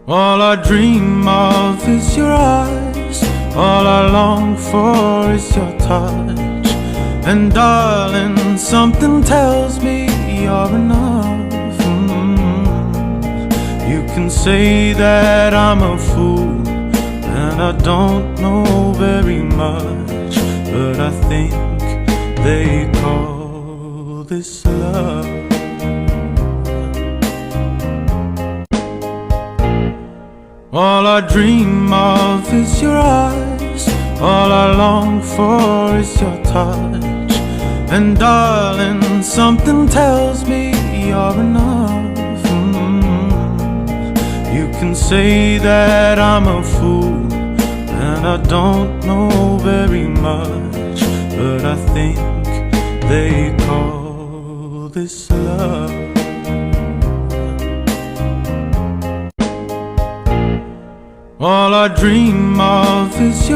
All I dream of is your eyes. All I long for is your touch. And darling, something tells me you're enough. You can say that I'm a fool and I don't know very much, but I think they call this love. All I dream of is your eyes. All I long for is your touch. And darling, something tells me you're enough. You can say that I'm a fool and I don't know very much, but I think they call this love. All I dream of is your